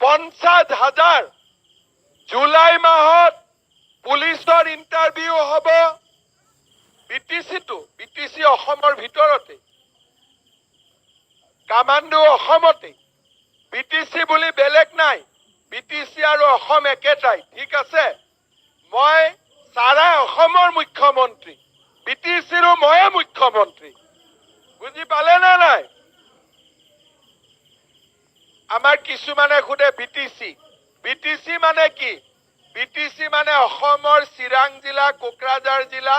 50,000 July মাহত পুলিচৰ interview হ'ব বিটিচি অসমৰ ভিতৰতে কামাণ্ডো অসমতে বিটিচি বুলি বেলেগ নাই বিটিচি আৰু অসম একেটাই ঠিক আছে মই সাৰা অসমৰ মুখ্যমন্ত্ৰী বিটিচিৰো ময়ে মুখ্যমন্ত্ৰী বুজি পালে না নাই আমাৰ কিছুমানে খুদে বিটিচি মানে কি বিটিচি মানে অসমৰ চিৰাং জিলা কোকৰাঝাৰ জিলা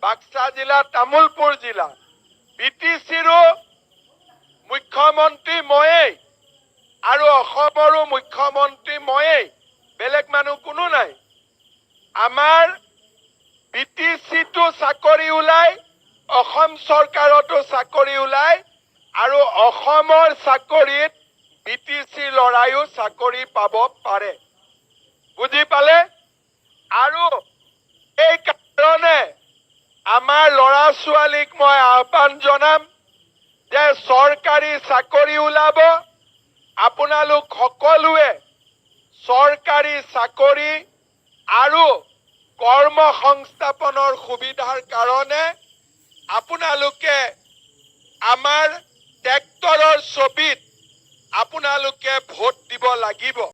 বাক্সা জিলা তামুলপুৰ জিলা বিটিচিৰো মুখ্যমন্ত্ৰী ময়ে আৰু অসমৰো মুখ্যমন্ত্ৰী ময়ে বেলেগ মানুহ কোনো নাই আমাৰ বিটিচিটো চাকৰি ওলাই অসম চৰকাৰতো চাকৰি ওলাই আৰু অসমৰ চাকৰিত বিটিচি লৰায়ো চাকৰি পাব পাৰে বুজি পালে আৰু এই কাৰণে আমাৰ লৰা ছোৱালীক মই আহ্বান জনাম যে চৰকাৰী চাকৰি ওলাব আপোনালোক সকলোৱে চৰকাৰী চাকৰি আৰু কৰ্ম সংস্থাপনৰ সুবিধাৰ কাৰণে আপোনালোকে আমাৰ ট্ৰেক্টৰৰ ছবিত আপোনালোকে ভোট দিব লাগিব